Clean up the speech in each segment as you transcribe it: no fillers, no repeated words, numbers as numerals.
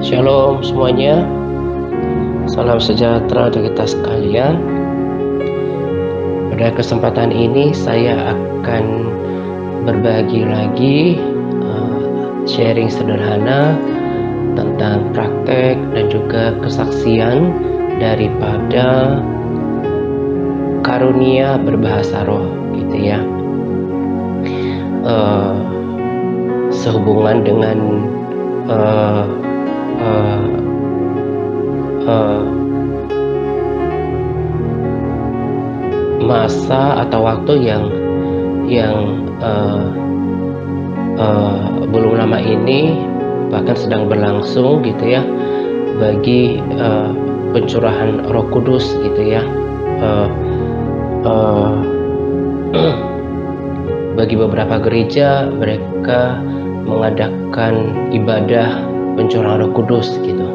Shalom semuanya, salam sejahtera untuk kita sekalian. Pada kesempatan ini saya akan berbagi lagi sharing sederhana tentang praktek dan juga kesaksian daripada karunia berbahasa roh gitu ya. Sehubungan dengan masa atau waktu yang belum lama ini bahkan sedang berlangsung gitu ya, bagi pencurahan Roh Kudus gitu ya, bagi beberapa gereja mereka mengadakan ibadah pencurahan Roh Kudus gitu.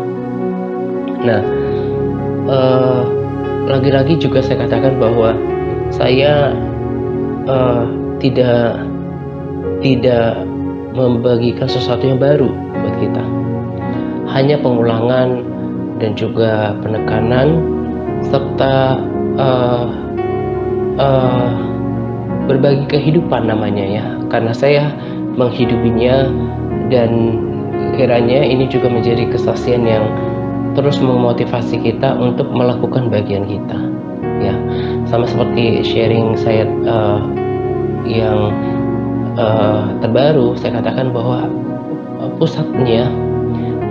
Nah, lagi-lagi juga saya katakan bahwa saya tidak membagikan sesuatu yang baru buat kita, hanya pengulangan dan juga penekanan serta berbagi kehidupan namanya ya, karena saya menghidupinya, dan kiranya ini juga menjadi kesaksian yang terus memotivasi kita untuk melakukan bagian kita ya. Sama seperti sharing saya yang terbaru, saya katakan bahwa pusatnya,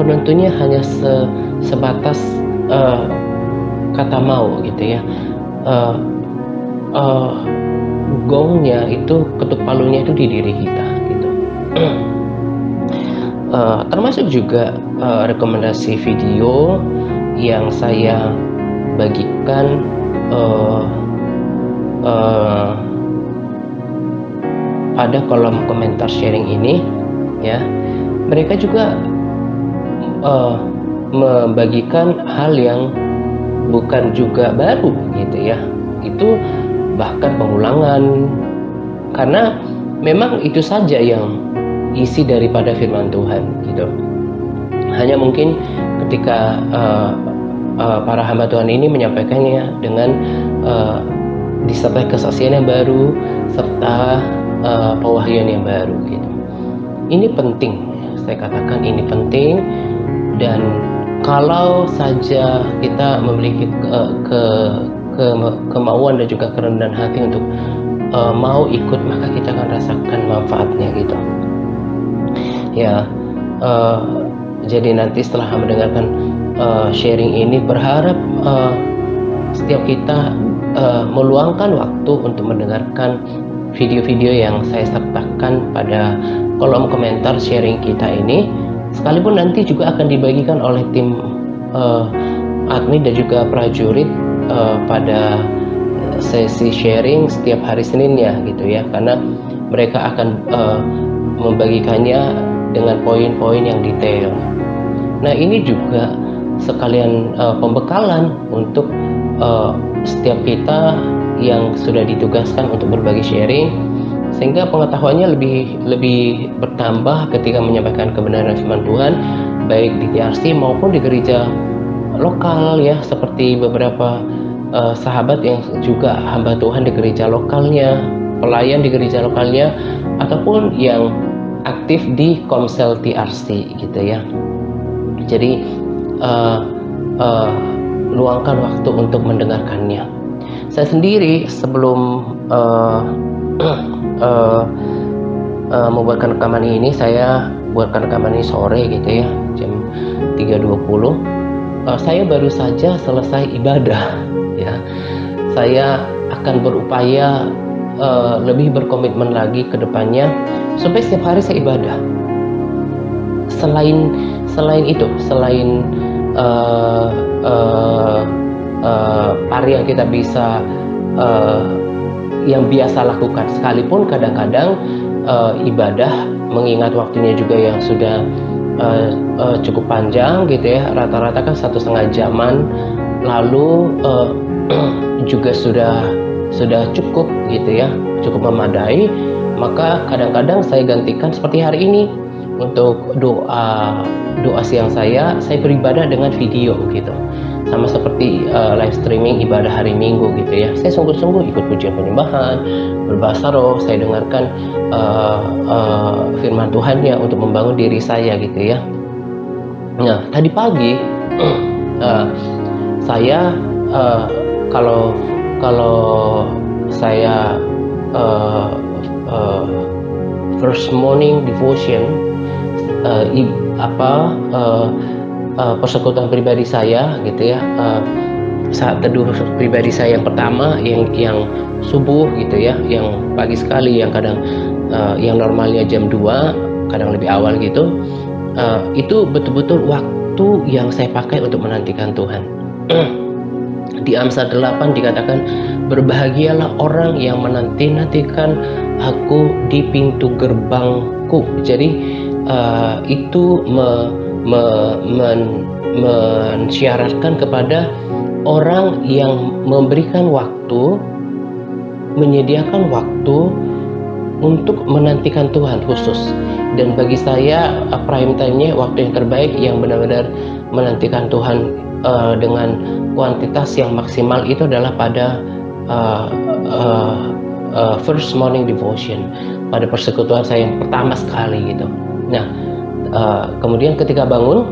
penentunya hanya sebatas kata mau gitu ya. Gongnya itu, ketuk palunya itu di diri kita gitu. Termasuk juga rekomendasi video yang saya bagikan pada kolom komentar sharing ini ya. Mereka juga membagikan hal yang bukan juga baru gitu ya, itu bahkan pengulangan, karena memang itu saja yang isi daripada firman Tuhan gitu. Hanya mungkin ketika para hamba Tuhan ini menyampaikannya dengan disertai kesaksian yang baru serta pewahyuan yang baru gitu. Ini penting, saya katakan ini penting, dan kalau saja kita memiliki kemauan dan juga kerendahan hati untuk mau ikut, maka kita akan rasakan manfaatnya gitu ya. Jadi nanti setelah mendengarkan sharing ini, berharap setiap kita meluangkan waktu untuk mendengarkan video-video yang saya sertakan pada kolom komentar sharing kita ini, sekalipun nanti juga akan dibagikan oleh tim admin dan juga prajurit pada sesi sharing setiap hari Senin ya gitu ya, karena mereka akan membagikannya dengan poin-poin yang detail. Nah, ini juga sekalian pembekalan untuk setiap kita yang sudah ditugaskan untuk berbagi sharing, sehingga pengetahuannya lebih bertambah ketika menyampaikan kebenaran firman Tuhan, baik di TRC maupun di gereja lokal ya, seperti beberapa sahabat yang juga hamba Tuhan di gereja lokalnya, pelayan di gereja lokalnya, ataupun yang aktif di Komsel TRC gitu ya. Jadi luangkan waktu untuk mendengarkannya. Saya sendiri sebelum membuatkan rekaman ini, saya buatkan rekaman ini sore gitu ya, jam 3.20. Saya baru saja selesai ibadah ya. Saya akan berupaya lebih berkomitmen lagi ke depannya supaya setiap hari saya ibadah. Selain itu, selain hari yang kita bisa yang biasa lakukan, sekalipun kadang-kadang ibadah mengingat waktunya juga yang sudah cukup panjang gitu ya, rata-rata kan 1,5 jaman, lalu juga sudah cukup gitu ya, cukup memadai. Maka kadang-kadang saya gantikan seperti hari ini, untuk doa siang saya beribadah dengan video gitu. Sama seperti live streaming ibadah hari Minggu gitu ya. Saya sungguh-sungguh ikut pujian penyembahan, berbahasa roh, saya dengarkan firman Tuhannya untuk membangun diri saya gitu ya. Nah, tadi pagi saya kalau saya first morning devotion, persekutuan pribadi saya gitu ya, saat teduh pribadi saya yang pertama, yang subuh gitu ya, yang pagi sekali, yang kadang yang normalnya jam 2, kadang lebih awal gitu, itu betul-betul waktu yang saya pakai untuk menantikan Tuhan. Di Amsal 8 dikatakan, berbahagialah orang yang menanti-nantikan aku di pintu gerbangku. Jadi itu mensyaratkan kepada orang yang memberikan waktu, menyediakan waktu untuk menantikan Tuhan khusus. Dan bagi saya prime time-nya, waktu yang terbaik, yang benar-benar menantikan Tuhan dengan kuantitas yang maksimal, itu adalah pada first morning devotion, pada persekutuan saya yang pertama sekali gitu. Nah, kemudian ketika bangun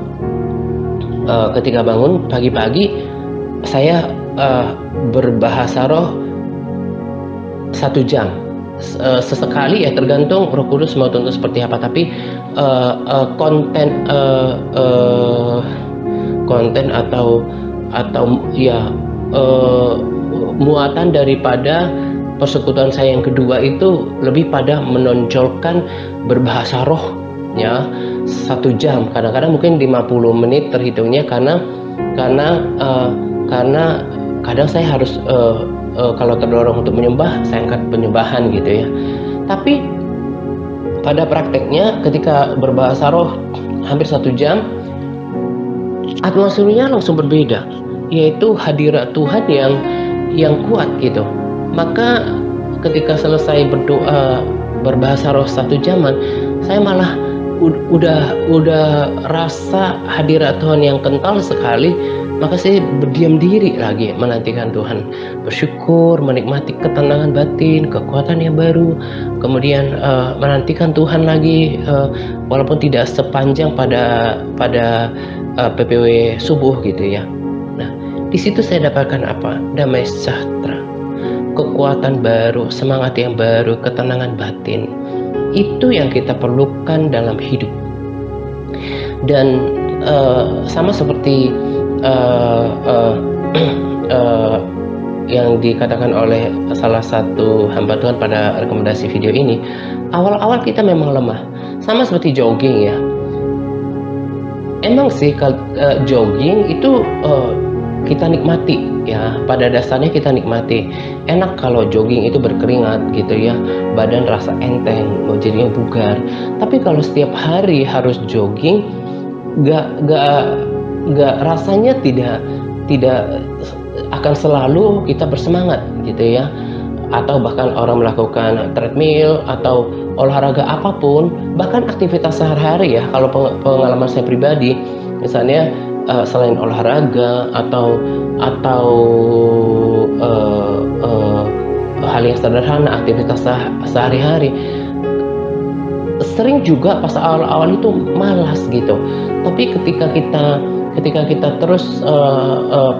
pagi-pagi, saya berbahasa roh 1 jam. Sesekali ya, tergantung Roh Kudus mau tuntun seperti apa, tapi konten atau ya muatan daripada persekutuan saya yang kedua itu lebih pada menonjolkan berbahasa roh ya, 1 jam, kadang-kadang mungkin 50 menit terhitungnya, karena kadang saya harus kalau terdorong untuk menyembah, saya angkat penyembahan gitu ya. Tapi pada prakteknya ketika berbahasa roh hampir 1 jam, atmosfernya langsung berbeda, yaitu hadirat Tuhan yang kuat gitu. Maka ketika selesai berdoa berbahasa roh 1 jaman, saya malah udah rasa hadirat Tuhan yang kental sekali. Maka saya berdiam diri lagi menantikan Tuhan, bersyukur, menikmati ketenangan batin, kekuatan yang baru, kemudian menantikan Tuhan lagi, walaupun tidak sepanjang pada PPW subuh gitu ya. Nah, di situ saya dapatkan apa? Damai sejahtera, kekuatan baru, semangat yang baru, ketenangan batin. Itu yang kita perlukan dalam hidup. Dan sama seperti yang dikatakan oleh salah satu hamba Tuhan pada rekomendasi video ini, awal-awal kita memang lemah, sama seperti jogging ya. Emang sih jogging itu kita nikmati ya, pada dasarnya kita nikmati. Enak kalau jogging itu berkeringat gitu ya, badan rasa enteng, jadinya bugar. Tapi kalau setiap hari harus jogging, nggak rasanya tidak akan selalu kita bersemangat gitu ya. Atau bahkan orang melakukan treadmill atau olahraga apapun, bahkan aktivitas sehari-hari ya, kalau pengalaman saya pribadi, misalnya selain olahraga atau hal yang sederhana, aktivitas sehari-hari, sering juga pas awal-awal itu malas gitu. Tapi ketika kita terus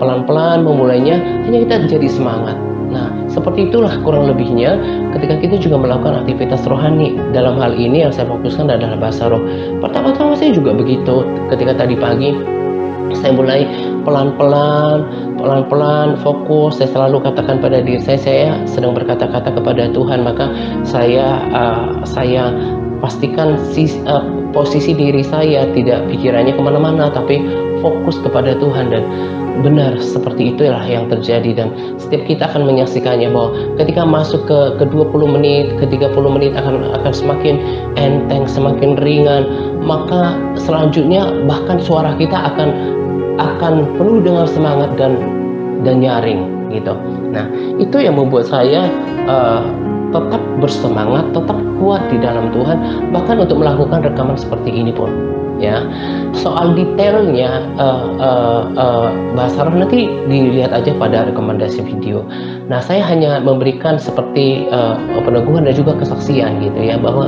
pelan-pelan memulainya, hanya kita jadi semangat. Nah, seperti itulah kurang lebihnya ketika kita juga melakukan aktivitas rohani. Dalam hal ini yang saya fokuskan adalah bahasa roh. Pertama-tama saya juga begitu. Ketika tadi pagi saya mulai pelan-pelan fokus. Saya selalu katakan pada diri saya sedang berkata-kata kepada Tuhan. Maka saya pastikan posisi diri saya, tidak pikirannya kemana-mana, tapi fokus kepada Tuhan. Dan benar seperti itulah yang terjadi. Dan setiap kita akan menyaksikannya, bahwa ketika masuk ke 20 menit, ke 30 menit akan semakin enteng, semakin ringan. Maka selanjutnya bahkan suara kita akan penuh dengan semangat dan nyaring gitu. Nah, itu yang membuat saya tetap bersemangat, tetap kuat di dalam Tuhan, bahkan untuk melakukan rekaman seperti ini pun. Ya, soal detailnya bahasa roh nanti dilihat aja pada rekomendasi video. Nah, saya hanya memberikan seperti peneguhan dan juga kesaksian gitu ya, bahwa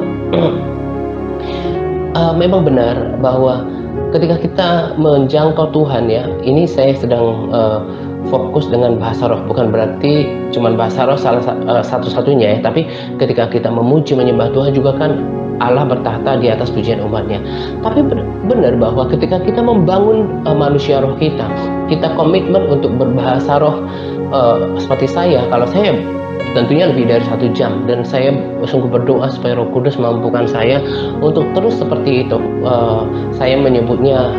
memang benar bahwa ketika kita menjangkau Tuhan ya, ini saya sedang fokus dengan bahasa roh, bukan berarti cuman bahasa roh salah satu-satunya ya, tapi ketika kita memuji menyembah Tuhan juga kan Allah bertahta di atas pujian umatnya. Tapi benar bahwa ketika kita membangun manusia roh kita komitmen untuk berbahasa roh, seperti kalau saya tentunya lebih dari 1 jam, dan saya sungguh berdoa supaya Roh Kudus mampukan saya untuk terus seperti itu. Saya menyebutnya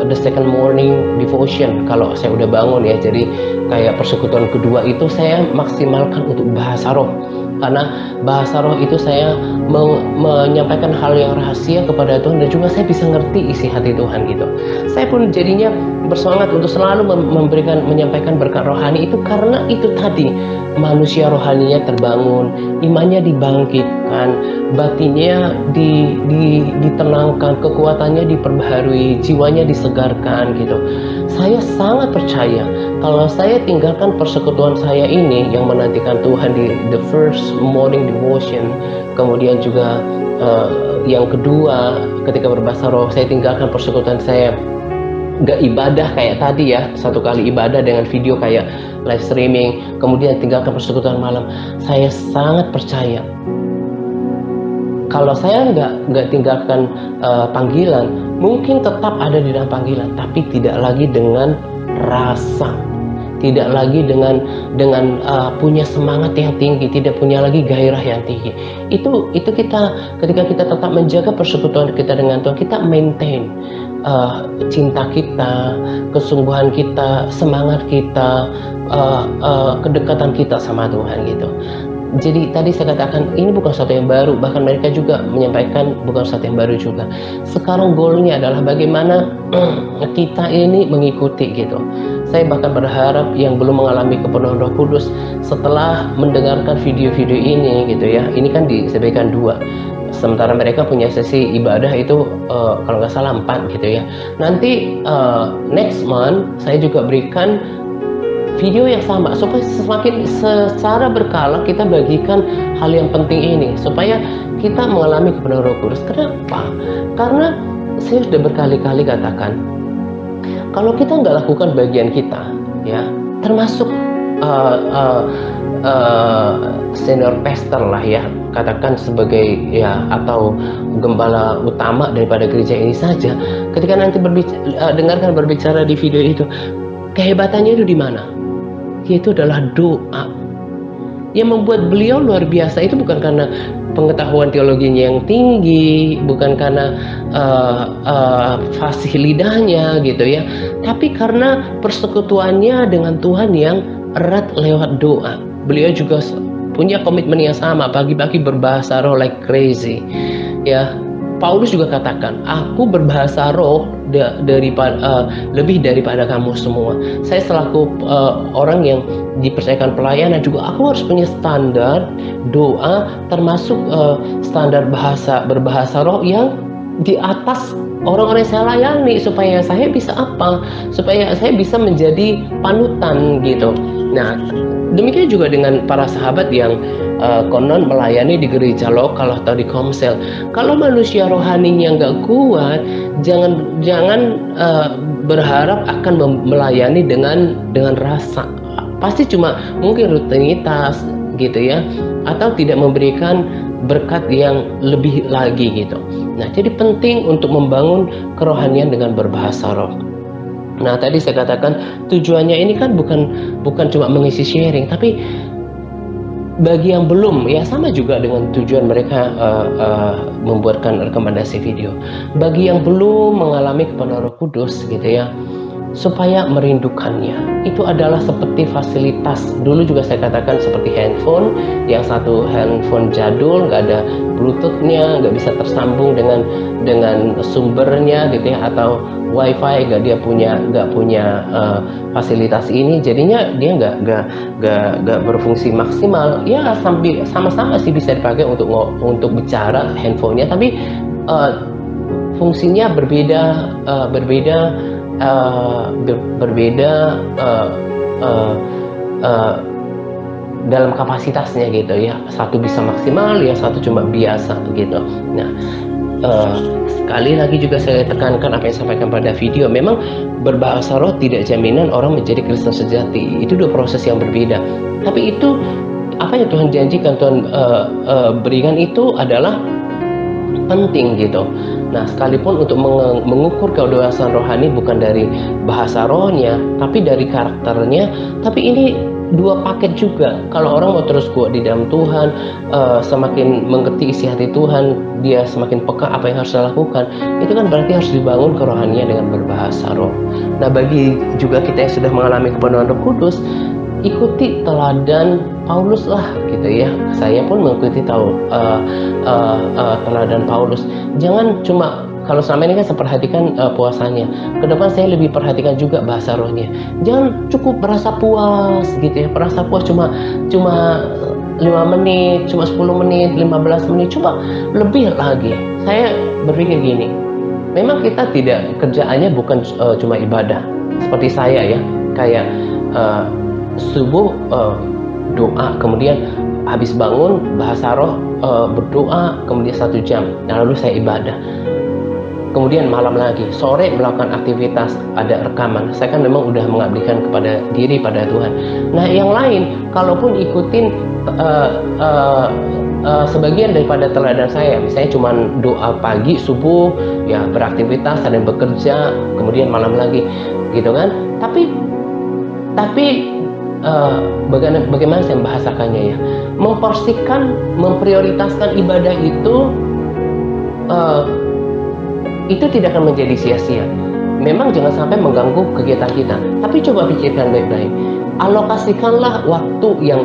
the second morning devotion kalau saya udah bangun ya. Jadi kayak persekutuan kedua itu saya maksimalkan untuk bahasa roh, karena bahasa roh itu saya menyampaikan hal yang rahasia kepada Tuhan, dan juga saya bisa ngerti isi hati Tuhan gitu. Saya pun jadinya bersemangat untuk selalu menyampaikan berkat rohani itu, karena itu tadi manusia rohaninya terbangun, imannya dibangkitkan, batinnya ditenangkan, kekuatannya diperbaharui, jiwanya disegarkan gitu. Saya sangat percaya kalau saya tinggalkan persekutuan saya ini yang menantikan Tuhan di the first morning devotion, kemudian juga yang kedua ketika berbahasa roh saya tinggalkan persekutuan saya, nggak ibadah kayak tadi ya, 1 kali ibadah dengan video kayak live streaming, kemudian tinggalkan persekutuan malam. Saya sangat percaya kalau saya nggak tinggalkan panggilan, mungkin tetap ada di dalam panggilan, tapi tidak lagi dengan rasa, tidak lagi dengan punya semangat yang tinggi, tidak punya lagi gairah yang tinggi. Itu kita ketika kita tetap menjaga persekutuan kita dengan Tuhan, kita maintain cinta kita, kesungguhan kita, semangat kita, kedekatan kita sama Tuhan gitu. Jadi tadi saya katakan ini bukan sesuatu yang baru, bahkan mereka juga menyampaikan bukan sesuatu yang baru juga. Sekarang goalnya adalah bagaimana kita ini mengikuti gitu. Saya bahkan berharap yang belum mengalami kepenuhan Roh Kudus setelah mendengarkan video-video ini gitu ya, ini kan disebutkan 2, sementara mereka punya sesi ibadah itu kalau nggak salah 4 gitu ya. Nanti next month saya juga berikan video yang sama, supaya semakin secara berkala kita bagikan hal yang penting ini, supaya kita mengalami kepenuhan Roh Kudus. Kenapa? Karena saya sudah berkali-kali katakan, kalau kita nggak lakukan bagian kita, ya, termasuk senior pastor lah ya, katakan sebagai ya, atau gembala utama daripada gereja ini saja, ketika nanti dengarkan berbicara di video itu, kehebatannya itu di mana? Yaitu adalah doa. Yang membuat beliau luar biasa itu bukan karena pengetahuan teologinya yang tinggi, bukan karena fasih lidahnya gitu ya, tapi karena persekutuannya dengan Tuhan yang erat lewat doa. Beliau juga punya komitmen yang sama, pagi-pagi berbahasa roh like crazy ya. Paulus juga katakan, aku berbahasa roh lebih daripada kamu semua. Saya selaku orang yang dipercayakan pelayanan juga, aku harus punya standar doa, termasuk standar berbahasa roh yang di atas orang-orang yang saya layani, supaya saya bisa apa? Supaya saya bisa menjadi panutan gitu. Nah, demikian juga dengan para sahabat yang konon melayani di gereja lokal atau di komsel. Kalau manusia rohaninya nggak kuat, jangan berharap akan melayani dengan rasa. Pasti cuma mungkin rutinitas gitu ya, atau tidak memberikan berkat yang lebih lagi gitu. Nah, jadi penting untuk membangun kerohanian dengan berbahasa roh. Nah, tadi saya katakan tujuannya ini kan bukan cuma mengisi sharing, tapi bagi yang belum, ya sama juga dengan tujuan mereka membuatkan rekomendasi video. Bagi yang belum mengalami kepenuhan Roh Kudus gitu ya, supaya merindukannya. Itu adalah seperti fasilitas. Dulu juga saya katakan seperti handphone, yang satu handphone jadul, nggak ada bluetoothnya, nggak bisa tersambung dengan sumbernya gitu ya, atau wifi, nggak punya fasilitas ini, jadinya dia nggak berfungsi maksimal. Ya sama-sama sih bisa dipakai untuk bicara handphonenya, tapi fungsinya berbeda dalam kapasitasnya gitu ya. Satu bisa maksimal, yang satu cuma biasa gitu. Nah, sekali lagi juga saya tekankan apa yang saya sampaikan pada video, memang berbahasa roh tidak jaminan orang menjadi Kristen sejati. Itu dua proses yang berbeda. Tapi itu apa yang Tuhan janjikan, Tuhan berikan itu adalah penting gitu. Nah, sekalipun untuk mengukur kedewasaan rohani bukan dari bahasa rohnya, tapi dari karakternya. Tapi ini dua paket juga. Kalau orang mau terus kuat di dalam Tuhan, semakin mengerti isi hati Tuhan, dia semakin peka apa yang harus dilakukan. Itu kan berarti harus dibangun kerohanian dengan berbahasa roh. Nah, bagi juga kita yang sudah mengalami kepenuhan Roh Kudus, ikuti teladan Paulus lah gitu ya. Saya pun mengikuti teladan Paulus. Jangan cuma, kalau selama ini kan saya perhatikan puasanya, ke depan saya lebih perhatikan juga bahasa rohnya. Jangan cukup merasa puas gitu ya, merasa puas cuma 5 menit, cuma 10 menit, 15 menit, coba lebih lagi. Saya berpikir gini, memang kita tidak, kerjaannya bukan cuma ibadah. Seperti saya ya, kayak subuh doa, kemudian habis bangun bahasa roh, berdoa, kemudian 1 jam, lalu saya ibadah, kemudian malam lagi, sore melakukan aktivitas, ada rekaman. Saya kan memang udah mengabdikan kepada diri pada Tuhan. Nah, yang lain kalaupun ikutin sebagian daripada teladan saya, misalnya cuma doa pagi subuh ya, beraktivitas, ada yang bekerja, kemudian malam lagi gitu kan. Tapi bagaimana saya membahasakannya ya, memprioritaskan ibadah itu tidak akan menjadi sia-sia. Memang jangan sampai mengganggu kegiatan kita, tapi coba pikirkan baik-baik. Alokasikanlah waktu yang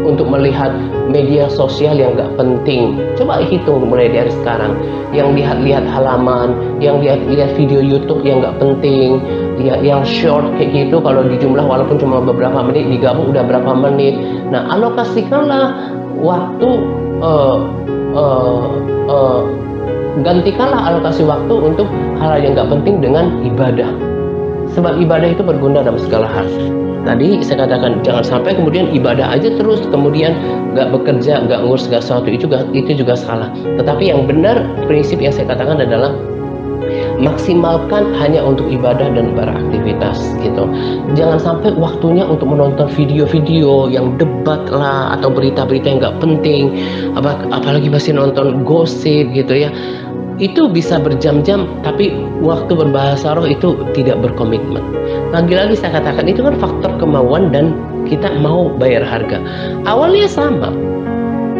untuk melihat media sosial yang gak penting. Coba hitung mulai dari sekarang, yang lihat halaman, yang lihat video YouTube yang gak penting, yang short kayak gitu, kalau dijumlah walaupun cuma beberapa menit, digabung udah berapa menit. Nah, alokasikanlah waktu, gantikanlah alokasi waktu untuk hal yang gak penting dengan ibadah, sebab ibadah itu berguna dalam segala hal. Tadi saya katakan jangan sampai kemudian ibadah aja terus, kemudian gak bekerja, gak ngurus segala sesuatu, itu juga salah. Tetapi yang benar, prinsip yang saya katakan adalah maksimalkan hanya untuk ibadah dan beraktivitas gitu. Jangan sampai waktunya untuk menonton video-video yang debat lah, atau berita-berita yang nggak penting, apalagi masih nonton gosip gitu ya. Itu bisa berjam-jam, tapi waktu berbahasa roh itu tidak berkomitmen. Lagi-lagi saya katakan, itu kan faktor kemauan dan kita mau bayar harga. Awalnya sama,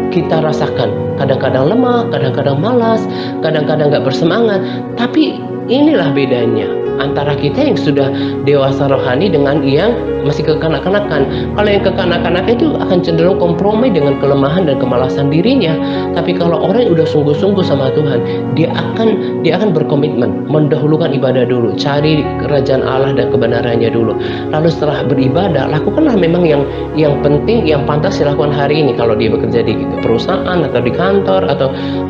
kita rasakan kadang-kadang lemah, kadang-kadang malas, kadang-kadang nggak bersemangat. Tapi inilah bedanya antara kita yang sudah dewasa rohani dengan yang masih kekanak-kanakan. Kalau yang kekanak-kanakan itu akan cenderung kompromi dengan kelemahan dan kemalasan dirinya. Tapi kalau orang yang udah sungguh-sungguh sama Tuhan, dia akan berkomitmen, mendahulukan ibadah dulu, cari kerajaan Allah dan kebenarannya dulu. Lalu setelah beribadah, lakukanlah memang yang penting, yang pantas dilakukan hari ini. Kalau dia bekerja di perusahaan atau di kantor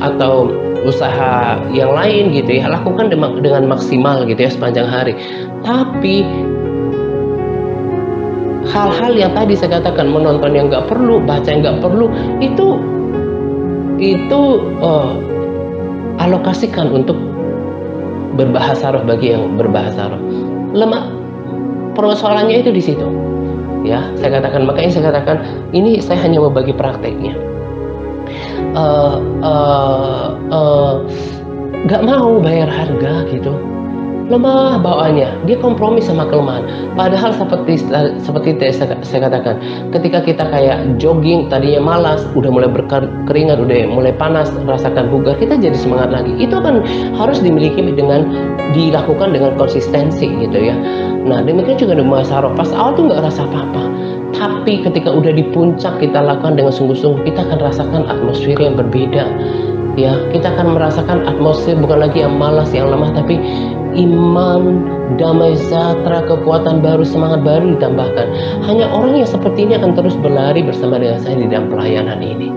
atau usaha yang lain gitu ya, lakukan dengan maksimal gitu ya sepanjang hari. Tapi hal-hal yang tadi saya katakan, menonton yang nggak perlu, baca yang nggak perlu, itu alokasikan untuk berbahasa roh bagi yang berbahasa roh. Lemah, persoalannya itu di situ ya. Saya katakan, makanya saya katakan ini saya hanya membagi prakteknya. Gak mau bayar harga gitu lemah bawaannya, dia kompromi sama kelemahan. Padahal seperti tadi saya katakan, ketika kita kayak jogging tadinya malas, udah mulai berkeringat, udah mulai panas, rasakan bugar, kita jadi semangat lagi. Itu akan harus dimiliki dilakukan dengan konsistensi gitu ya. Nah demikian juga dengan muhasarah, pas awal tuh nggak rasa apa-apa, tapi ketika udah di puncak kita lakukan dengan sungguh-sungguh, kita akan rasakan atmosfer yang berbeda ya. Kita akan merasakan atmosfer bukan lagi yang malas, yang lemah, tapi iman, damai sejahtera, kekuatan baru, semangat baru ditambahkan. Hanya orang yang seperti ini akan terus berlari bersama dengan saya di dalam pelayanan ini.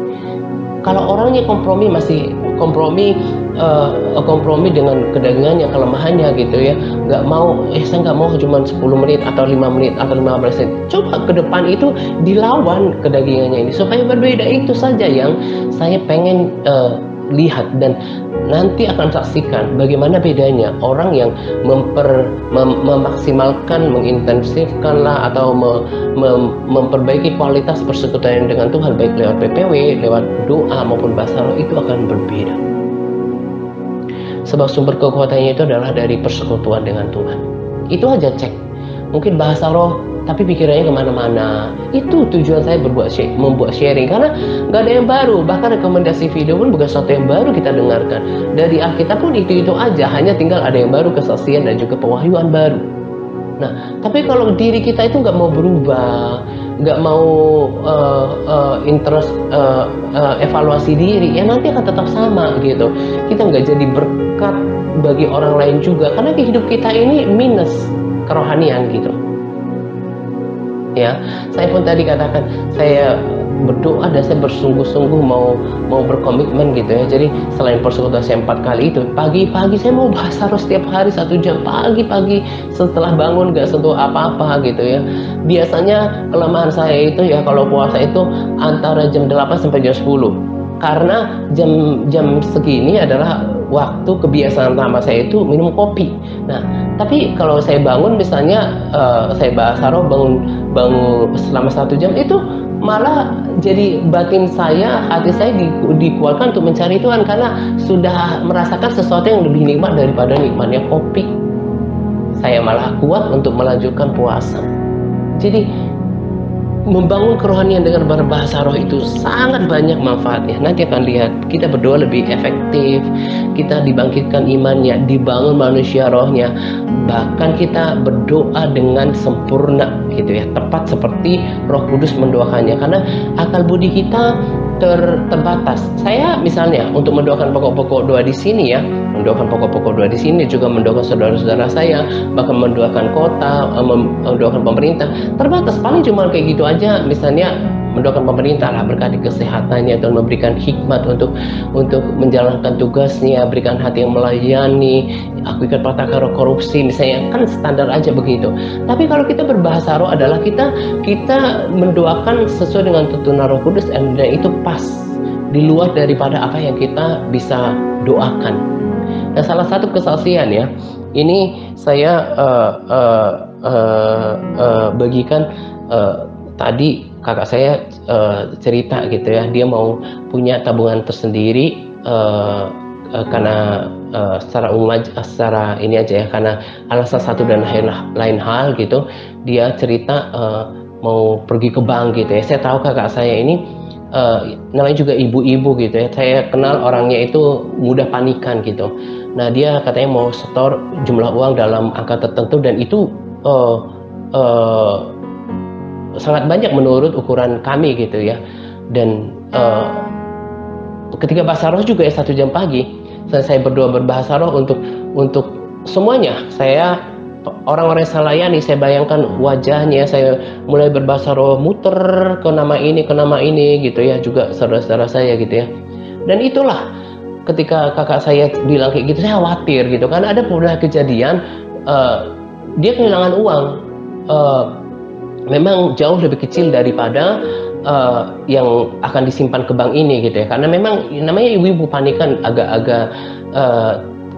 Kalau orangnya kompromi dengan kedagingannya, kelemahannya gitu ya, nggak mau, saya nggak mau cuma 10 menit atau 5 menit atau 15 menit. Coba ke depan itu dilawan kedagingannya ini supaya berbeda. Itu saja yang saya pengen lihat, dan nanti akan saksikan bagaimana bedanya orang yang memaksimalkan, mengintensifkan lah, atau memperbaiki kualitas persekutuan dengan Tuhan baik lewat PPW, lewat doa maupun bahasa roh, itu akan berbeda. Sebab sumber kekuatannya itu adalah dari persekutuan dengan Tuhan. Itu aja cek. Mungkin bahasa roh tapi pikirannya kemana-mana. Itu tujuan saya membuat sharing, karena nggak ada yang baru. Bahkan rekomendasi video pun bukan sesuatu yang baru kita dengarkan. Dari Alkitab pun itu aja, hanya tinggal ada yang baru, kesaksian dan juga pewahyuan baru. Nah, tapi kalau diri kita itu nggak mau berubah, nggak mau evaluasi diri, ya nanti akan tetap sama gitu. Kita nggak jadi berkat bagi orang lain juga, karena hidup kita ini minus kerohanian gitu. Ya, saya pun tadi katakan saya berdoa dan saya bersungguh-sungguh mau berkomitmen gitu ya. Jadi selain persekutuan saya 4 kali itu, pagi-pagi saya mau bahasa roh setiap hari 1 jam, pagi-pagi setelah bangun gak sentuh apa-apa gitu ya. Biasanya kelemahan saya itu ya kalau puasa itu antara jam 8 sampai jam 10, karena jam segini adalah waktu kebiasaan lama saya itu minum kopi. Nah, tapi kalau saya bangun misalnya saya bahasa roh bangun selama 1 jam, itu malah jadi batin saya, hati saya dikuatkan untuk mencari Tuhan, karena sudah merasakan sesuatu yang lebih nikmat daripada nikmatnya kopi. Saya malah kuat untuk melanjutkan puasa. Jadi membangun kerohanian dengan berbahasa roh itu sangat banyak manfaatnya. Nanti akan lihat, kita berdoa lebih efektif, kita dibangkitkan imannya, dibangun manusia rohnya, bahkan kita berdoa dengan sempurna gitu ya, tepat seperti Roh Kudus mendoakannya, karena akal budi kita terbatas. Saya misalnya untuk mendoakan pokok-pokok doa di sini ya, mendoakan pokok-pokok doa di sini, juga mendoakan saudara-saudara saya, bahkan mendoakan kota, mendoakan pemerintah, terbatas. Paling cuma kayak gitu aja, misalnya mendoakan pemerintah lah, berkati kesehatannya, Tuhan memberikan hikmat untuk menjalankan tugasnya, berikan hati yang melayani, akui petaka korupsi misalnya, kan standar aja begitu. Tapi kalau kita berbahasa roh adalah kita mendoakan sesuai dengan tuntunan Roh Kudus, dan itu pas di luar daripada apa yang kita bisa doakan. Nah, salah satu kesaksian ya, ini saya bagikan tadi kakak saya cerita gitu ya, dia mau punya tabungan tersendiri karena secara umum aja, secara ini aja ya, karena alasan satu dan lain hal gitu, dia cerita mau pergi ke bank gitu ya. Saya tahu kakak saya ini namanya juga ibu-ibu gitu ya, saya kenal orangnya itu mudah panikan gitu. Nah, dia katanya mau setor jumlah uang dalam angka tertentu, dan itu sangat banyak menurut ukuran kami gitu ya. Dan ketika bahasa roh juga ya 1 jam pagi saya berdoa berbahasa roh untuk semuanya. Saya orang-orang yang saya layani, saya bayangkan wajahnya, saya mulai berbahasa roh muter ke nama ini gitu ya, juga saudara-saudara saya gitu ya. Dan itulah ketika kakak saya bilang kayak gitu, saya khawatir gitu, karena ada beberapa kejadian dia kehilangan uang memang jauh lebih kecil daripada yang akan disimpan ke bank ini gitu ya, karena memang namanya ibu-ibu panikan, agak-agak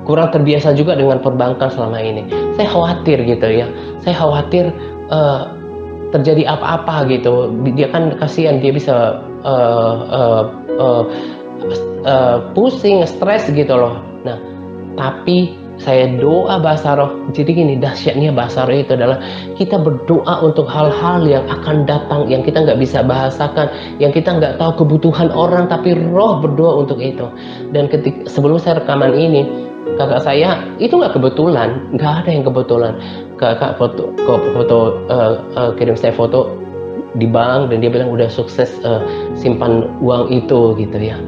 kurang terbiasa juga dengan perbankan selama ini. Saya khawatir gitu ya, saya khawatir terjadi apa-apa gitu. Dia kan kasihan, dia bisa pusing, stres gitu loh. Nah, tapi saya doa bahasa roh. Jadi gini, dahsyatnya bahasa roh itu adalah kita berdoa untuk hal-hal yang akan datang, yang kita nggak bisa bahasakan, yang kita nggak tahu kebutuhan orang, tapi roh berdoa untuk itu. Dan sebelum saya rekaman ini, kakak saya itu nggak kebetulan, nggak ada yang kebetulan. Kakak kirim saya foto di bank, dan dia bilang udah sukses simpan uang itu gitu ya.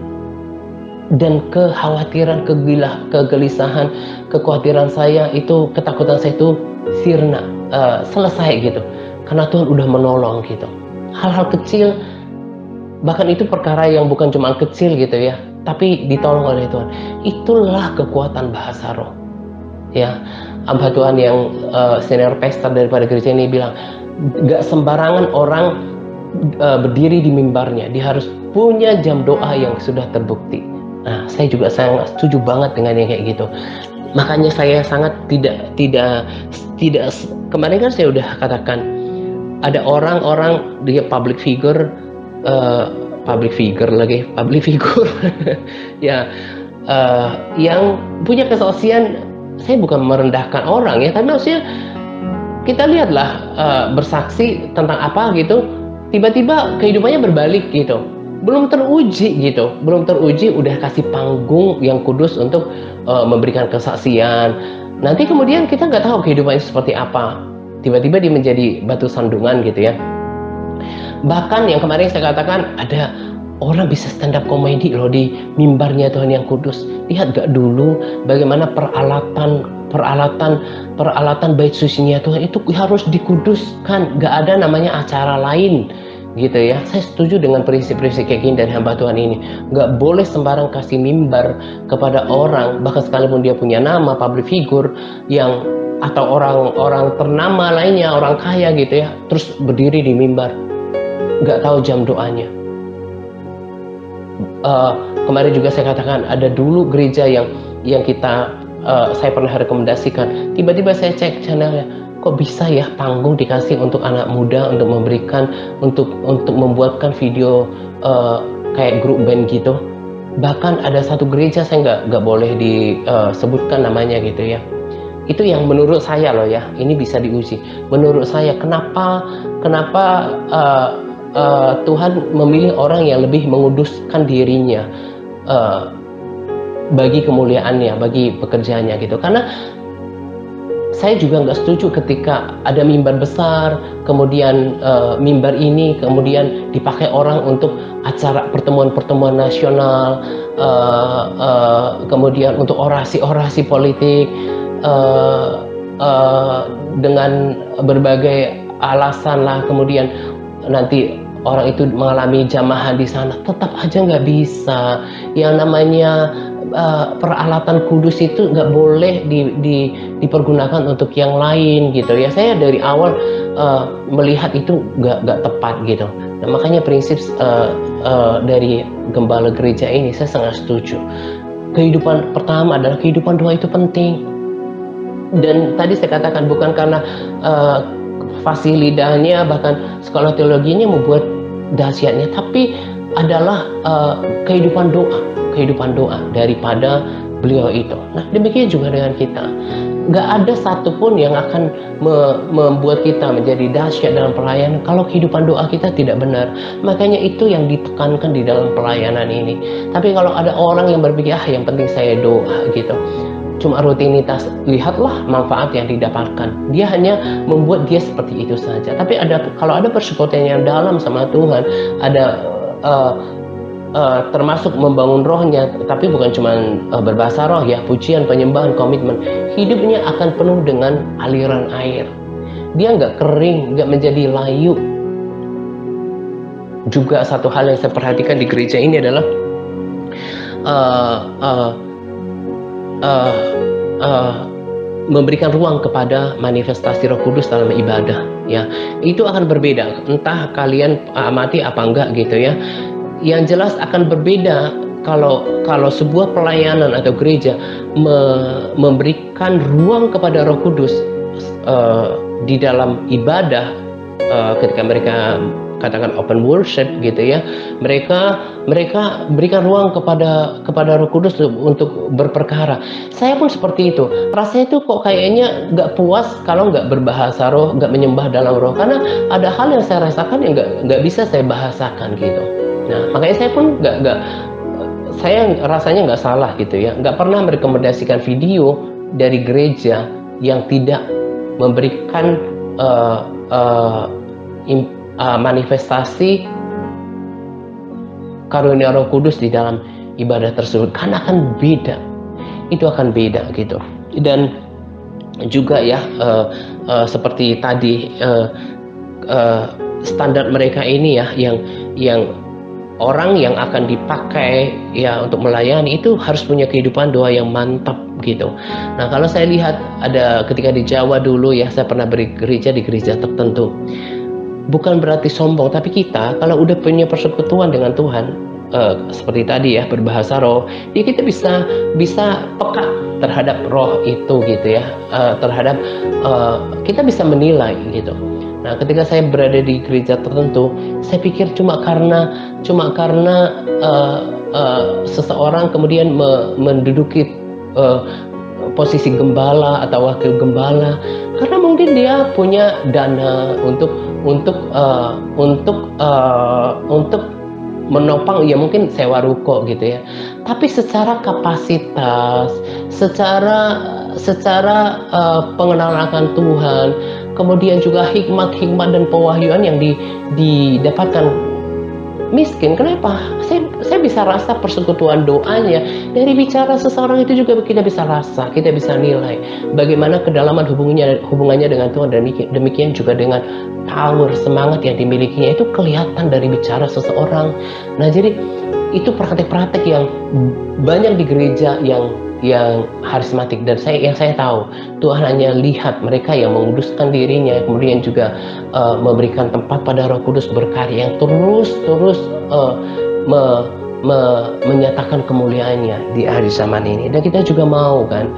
Dan kekhawatiran, kegelisahan, kekhawatiran saya itu, ketakutan saya itu sirna, selesai gitu, karena Tuhan udah menolong gitu. Hal-hal kecil, bahkan itu perkara yang bukan cuma kecil gitu ya, tapi ditolong oleh Tuhan. Itulah kekuatan bahasa roh ya. Hamba Tuhan yang senior pastor daripada gereja ini bilang, gak sembarangan orang berdiri di mimbarnya, dia harus punya jam doa yang sudah terbukti. Nah, saya juga sangat setuju banget dengan yang kayak gitu. Makanya saya sangat tidak kemarin kan saya udah katakan, ada orang-orang, dia public figure ya, yang punya kesaksian. Saya bukan merendahkan orang ya, tapi maksudnya kita lihatlah bersaksi tentang apa gitu, tiba-tiba kehidupannya berbalik gitu. Belum teruji udah kasih panggung yang kudus untuk memberikan kesaksian. Nanti kemudian kita nggak tahu kehidupannya seperti apa, tiba-tiba dia menjadi batu sandungan gitu ya. Bahkan yang kemarin saya katakan, ada orang bisa stand up komedi loh di mimbarnya Tuhan yang kudus. Lihat gak dulu bagaimana peralatan bait sucinya Tuhan itu harus dikuduskan, gak ada namanya acara lain gitu ya. Saya setuju dengan prinsip-prinsip kayak gini dari hamba Tuhan ini. Gak boleh sembarang kasih mimbar kepada orang, bahkan sekalipun dia punya nama, public figure, yang atau orang ternama lainnya, orang kaya gitu ya, terus berdiri di mimbar, gak tahu jam doanya. Kemarin juga saya katakan, ada dulu gereja yang kita saya pernah rekomendasikan, tiba-tiba saya cek channelnya, kok bisa ya panggung dikasih untuk anak muda, untuk memberikan, untuk membuatkan video kayak grup band gitu. Bahkan ada satu gereja, saya nggak boleh disebutkan namanya gitu ya. Itu yang menurut saya loh ya, ini bisa diuji. Menurut saya, kenapa Tuhan memilih orang yang lebih menguduskan dirinya bagi kemuliaannya, bagi pekerjaannya gitu. Karena saya juga nggak setuju ketika ada mimbar besar, kemudian mimbar ini kemudian dipakai orang untuk acara pertemuan nasional, kemudian untuk orasi politik, dengan berbagai alasan lah, kemudian nanti orang itu mengalami jamahan di sana. Tetap aja nggak bisa. Yang namanya peralatan kudus itu nggak boleh dipergunakan untuk yang lain gitu ya. Saya dari awal melihat itu nggak tepat gitu. Nah, makanya prinsip dari gembala gereja ini saya sangat setuju. Kehidupan pertama adalah kehidupan doa itu penting. Dan tadi saya katakan, bukan karena fasih lidahnya, bahkan sekolah teologinya membuat dahsyatnya, tapi adalah kehidupan doa daripada beliau itu. Nah, demikian juga dengan kita. Gak ada satupun yang akan membuat kita menjadi dahsyat dalam pelayanan kalau kehidupan doa kita tidak benar. Makanya itu yang ditekankan di dalam pelayanan ini. Tapi kalau ada orang yang berpikir, yang penting saya doa gitu, cuma rutinitas, lihatlah manfaat yang didapatkan. Dia hanya membuat dia seperti itu saja. Tapi kalau ada persekutuan yang dalam sama Tuhan, ada termasuk membangun rohnya, tapi bukan cuma berbahasa roh ya, pujian, penyembahan, komitmen, hidupnya akan penuh dengan aliran air. Dia nggak kering, nggak menjadi layu. Juga satu hal yang saya perhatikan di gereja ini adalah memberikan ruang kepada manifestasi Roh Kudus dalam ibadah ya. Itu akan berbeda, entah kalian amati apa enggak gitu ya. Yang jelas akan berbeda kalau sebuah pelayanan atau gereja memberikan ruang kepada Roh Kudus di dalam ibadah, ketika mereka katakan open worship gitu ya, mereka berikan ruang kepada Roh Kudus untuk berperkara. Saya pun seperti itu. Rasanya itu kok kayaknya nggak puas kalau nggak berbahasa roh, nggak menyembah dalam roh, karena ada hal yang saya rasakan yang nggak bisa saya bahasakan gitu. Nah, makanya saya pun saya rasanya nggak salah gitu ya, nggak pernah merekomendasikan video dari gereja yang tidak memberikan manifestasi karunia Roh Kudus di dalam ibadah tersebut, karena akan beda, itu akan beda gitu. Dan juga ya seperti tadi standar mereka ini ya, yang orang yang akan dipakai ya untuk melayani itu harus punya kehidupan doa yang mantap gitu. Nah, kalau saya lihat ada ketika di Jawa dulu ya, saya pernah bergereja di gereja tertentu. Bukan berarti sombong, tapi kita kalau udah punya persekutuan dengan Tuhan, seperti tadi ya, berbahasa roh, ya kita bisa peka terhadap roh itu gitu ya, terhadap kita bisa menilai gitu. Nah, ketika saya berada di gereja tertentu, saya pikir cuma karena seseorang kemudian menduduki posisi gembala atau wakil gembala, karena mungkin dia punya dana untuk menopang, ya mungkin sewa ruko gitu ya. Tapi secara kapasitas, secara pengenalan akan Tuhan, kemudian juga hikmat dan pewahyuan yang didapatkan miskin. Kenapa? Saya bisa rasa persekutuan doanya. Dari bicara seseorang itu juga kita bisa rasa, kita bisa nilai bagaimana kedalaman hubungannya dengan Tuhan, dan demikian juga dengan power, semangat yang dimilikinya itu kelihatan dari bicara seseorang. Nah, jadi itu praktek-praktek yang banyak di gereja yang harismatik, dan yang saya tahu Tuhan hanya lihat mereka yang menguduskan dirinya, kemudian juga memberikan tempat pada Roh Kudus berkarya yang terus menyatakan kemuliaannya di akhir zaman ini. Dan kita juga mau kan,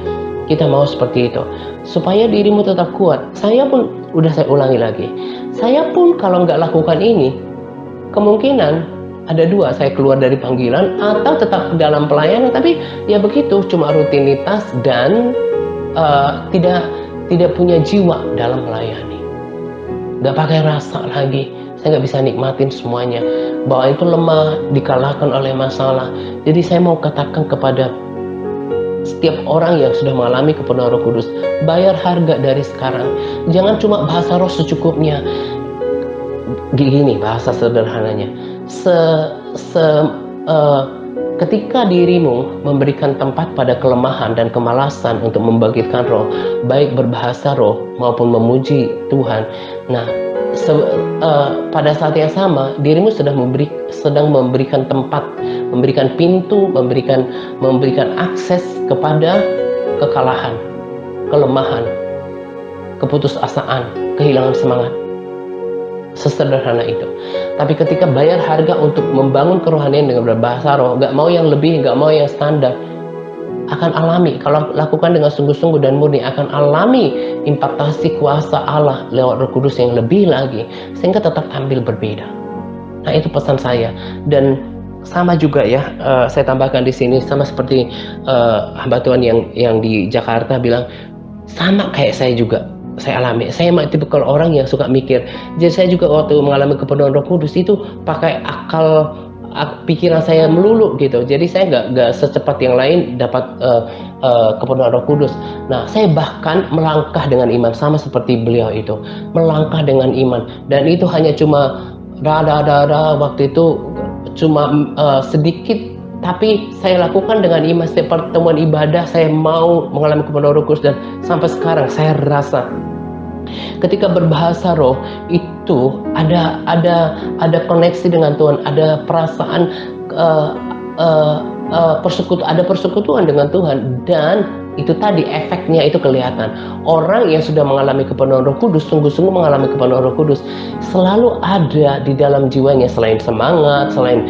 kita mau seperti itu supaya dirimu tetap kuat. Saya ulangi lagi, saya pun kalau nggak lakukan ini, kemungkinan ada dua, saya keluar dari panggilan atau tetap dalam pelayanan, tapi ya begitu, cuma rutinitas dan tidak punya jiwa dalam melayani, nggak pakai rasa lagi. Saya nggak bisa nikmatin semuanya, bahwa itu lemah, dikalahkan oleh masalah. Jadi saya mau katakan kepada setiap orang yang sudah mengalami kepenuhan Roh Kudus, bayar harga dari sekarang. Jangan cuma bahasa roh secukupnya. Gini bahasa sederhananya, ketika dirimu memberikan tempat pada kelemahan dan kemalasan untuk membangkitkan roh, baik berbahasa roh maupun memuji Tuhan, nah pada saat yang sama dirimu sedang memberikan tempat, memberikan pintu, memberikan akses kepada kekalahan, kelemahan, keputusasaan, kehilangan semangat. Sesederhana itu. Tapi ketika bayar harga untuk membangun kerohanian dengan berbahasa roh, nggak mau yang lebih, nggak mau yang standar, akan alami. Kalau lakukan dengan sungguh-sungguh dan murni, akan alami impartasi kuasa Allah lewat Roh Kudus yang lebih lagi, sehingga tetap tampil berbeda. Nah, itu pesan saya. Dan sama juga ya, saya tambahkan di sini, sama seperti hamba Tuhan yang di Jakarta bilang, sama kayak saya juga. Saya alami, saya tipikal orang yang suka mikir. Jadi saya juga waktu mengalami kepenuhan Roh Kudus itu pakai akal pikiran saya melulu gitu. Jadi saya nggak secepat yang lain dapat kepenuhan Roh Kudus. Nah, saya bahkan melangkah dengan iman, sama seperti beliau itu, melangkah dengan iman. Dan itu hanya cuma waktu itu cuma sedikit, tapi saya lakukan dengan iman. Setiap pertemuan ibadah saya mau mengalami kepenuhan Roh Kudus, dan sampai sekarang saya rasa ketika berbahasa roh itu ada koneksi dengan Tuhan, ada perasaan persekutuan dengan Tuhan, dan itu tadi efeknya itu kelihatan. Orang yang sudah mengalami kepenuhan Roh Kudus, sungguh-sungguh mengalami kepenuhan Roh Kudus, selalu ada di dalam jiwanya, selain semangat, selain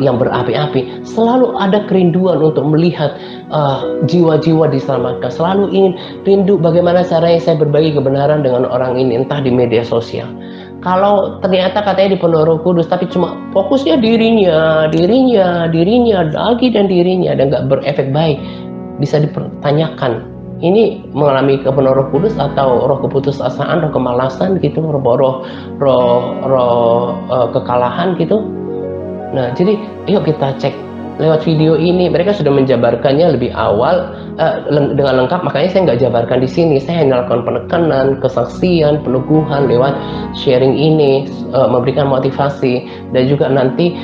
yang berapi-api, selalu ada kerinduan untuk melihat jiwa-jiwa diselamatkan. Selalu ingin rindu bagaimana caranya saya berbagi kebenaran dengan orang ini, entah di media sosial. Kalau ternyata katanya dipenuhi Roh Kudus, tapi cuma fokusnya dirinya lagi dan dirinya, dan nggak berefek baik, bisa dipertanyakan. Ini mengalami kepenuhan Roh Kudus atau roh keputusasaan, roh kemalasan gitu, kekalahan gitu. Nah, jadi yuk kita cek lewat video ini. Mereka sudah menjabarkannya lebih awal dengan lengkap, makanya saya nggak jabarkan di sini. Saya hanya lakukan penekanan, kesaksian, peneguhan lewat sharing ini, memberikan motivasi, dan juga nanti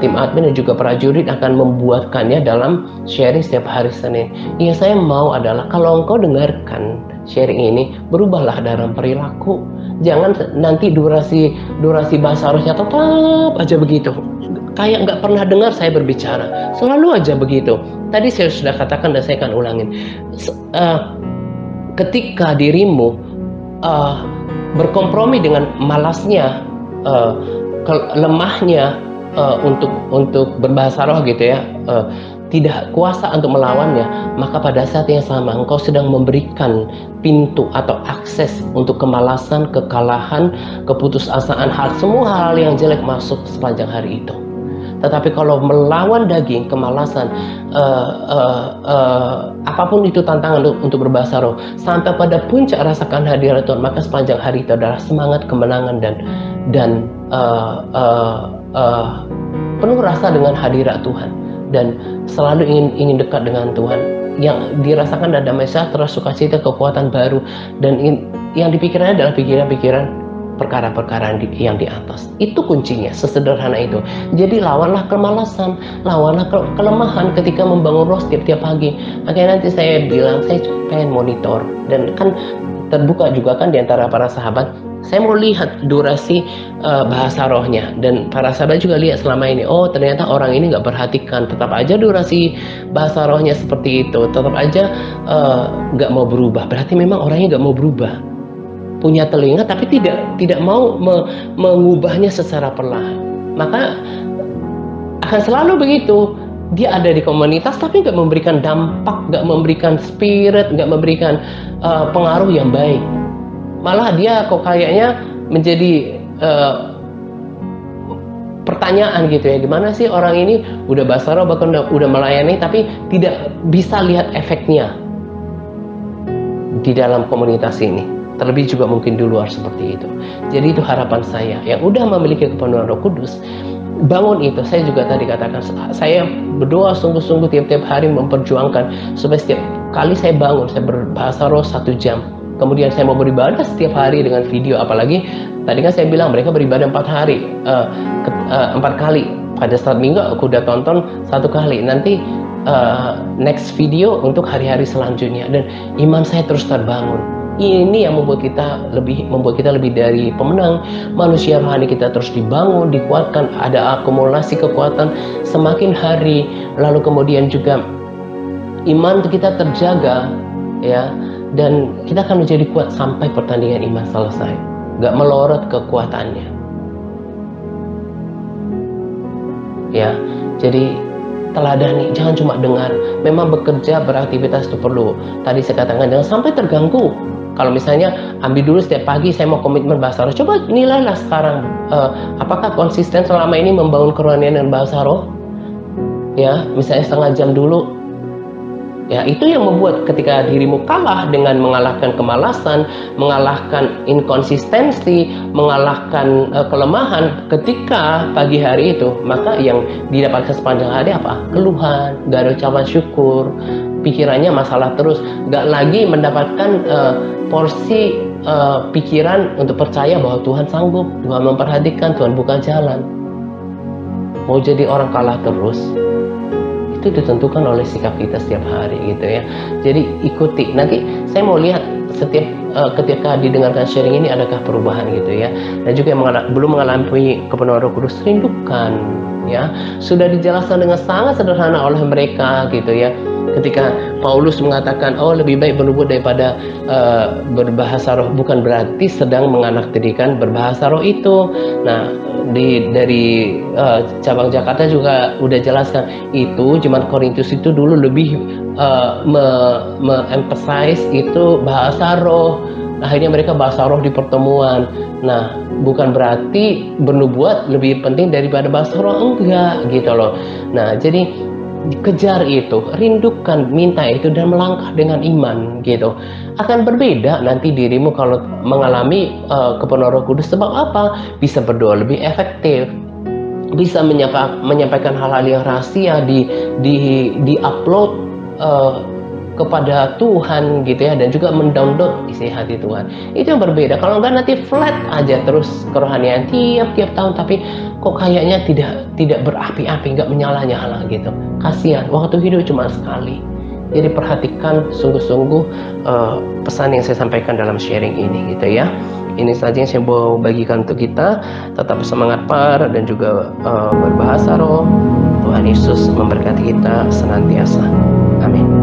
tim admin dan juga prajurit akan membuatkannya dalam sharing setiap hari Senin. Yang saya mau adalah kalau engkau dengarkan sharing ini, berubahlah dalam perilaku. Jangan nanti durasi bahasa rohnya tetap aja begitu, kayak nggak pernah dengar saya berbicara, selalu aja begitu. Tadi saya sudah katakan dan saya akan ulangin. Ketika dirimu berkompromi dengan malasnya, lemahnya untuk berbahasa roh gitu ya, tidak kuasa untuk melawannya, maka pada saat yang sama engkau sedang memberikan pintu atau akses untuk kemalasan, kekalahan, keputusasaan, semua hal yang jelek masuk sepanjang hari itu. Tetapi kalau melawan daging, kemalasan, apapun itu tantangan untuk berbahasa roh, sampai pada puncak rasakan hadirat Tuhan, maka sepanjang hari itu adalah semangat kemenangan dan penuh rasa dengan hadirat Tuhan, dan selalu ingin dekat dengan Tuhan, yang dirasakan ada damai sejahtera, sukacita, kekuatan baru, dan yang dipikirkannya adalah pikiran-pikiran perkara-perkara yang di atas. Itu kuncinya, sesederhana itu. Jadi lawanlah kemalasan, lawanlah kelemahan ketika membangun roh setiap pagi. Makanya nanti saya bilang saya pengen monitor, dan kan terbuka juga kan di antara para sahabat. Saya mau lihat durasi bahasa rohnya, dan para sahabat juga lihat selama ini, oh ternyata orang ini nggak perhatikan, tetap aja durasi bahasa rohnya seperti itu, tetap aja nggak mau berubah. Berarti memang orangnya nggak mau berubah, punya telinga tapi tidak mau mengubahnya secara perlahan. Maka akan selalu begitu, dia ada di komunitas tapi nggak memberikan dampak, nggak memberikan spirit, nggak memberikan pengaruh yang baik. Malah dia kok kayaknya menjadi pertanyaan gitu ya, gimana sih orang ini udah bahasa roh, bahkan udah melayani, tapi tidak bisa lihat efeknya di dalam komunitas ini. Terlebih juga mungkin di luar seperti itu. Jadi itu harapan saya yang udah memiliki kepenuhan Roh Kudus, bangun itu. Saya juga tadi katakan, saya berdoa sungguh-sungguh tiap hari memperjuangkan supaya setiap kali saya bangun, saya berbahasa roh 1 jam. Kemudian saya mau beribadah setiap hari dengan video, apalagi tadi kan saya bilang mereka beribadah 4 hari, 4 kali. Pada saat minggu aku udah tonton 1 kali. Nanti next video untuk hari-hari selanjutnya, dan iman saya terus terbangun. Ini yang membuat kita lebih dari pemenang. Manusia rohani kita terus dibangun, dikuatkan, ada akumulasi kekuatan semakin hari. Lalu kemudian juga iman kita terjaga ya, dan kita akan menjadi kuat sampai pertandingan iman selesai, gak melorot kekuatannya ya. Jadi teladani, jangan cuma dengar. Memang bekerja, beraktivitas itu perlu. Tadi saya katakan jangan sampai terganggu. Kalau misalnya ambil dulu setiap pagi saya mau komitmen bahasa roh, coba nilailah sekarang apakah konsisten selama ini membangun kerohanian dan bahasa roh ya. Misalnya setengah jam dulu ya, itu yang membuat ketika dirimu kalah dengan mengalahkan kemalasan, mengalahkan inkonsistensi, mengalahkan kelemahan ketika pagi hari itu, maka yang didapatkan sepanjang hari apa? Keluhan, gak ada ucapan syukur, pikirannya masalah terus, gak lagi mendapatkan porsi pikiran untuk percaya bahwa Tuhan sanggup, Tuhan memperhatikan, Tuhan buka jalan. Mau jadi orang kalah terus, itu ditentukan oleh sikap kita setiap hari gitu ya. Jadi ikuti. Nanti saya mau lihat setiap ketika didengarkan sharing ini adakah perubahan gitu ya. Dan juga yang belum mengalami kepenuhan Roh Kudus, rindukan ya. Sudah dijelaskan dengan sangat sederhana oleh mereka gitu ya. Ketika Paulus mengatakan, oh lebih baik bernubuat daripada berbahasa roh, bukan berarti sedang menganaktirikan berbahasa roh itu. Nah, dari cabang Jakarta juga udah jelaskan itu. Jemaat Korintus itu dulu lebih emphasize itu bahasa roh, akhirnya mereka bahasa roh di pertemuan. Nah, bukan berarti bernubuat lebih penting daripada bahasa roh, enggak gitu loh. Nah, jadi kejar itu, rindukan, minta itu, dan melangkah dengan iman gitu. Akan berbeda nanti dirimu kalau mengalami kepenuhan Roh Kudus. Sebab apa? Bisa berdoa lebih efektif, bisa menyampaikan hal-hal yang rahasia di upload kepada Tuhan gitu ya, dan juga mendownload isi hati Tuhan. Itu yang berbeda. Kalau enggak nanti flat aja terus kerohanian tiap tahun, tapi kok kayaknya tidak berapi-api, nggak menyala-nyala gitu. Kasihan, waktu hidup cuma sekali. Jadi perhatikan sungguh-sungguh pesan yang saya sampaikan dalam sharing ini gitu ya. Ini saja yang saya mau bagikan untuk kita. Tetap semangat dan juga berbahasa roh. Tuhan Yesus memberkati kita senantiasa. Amin.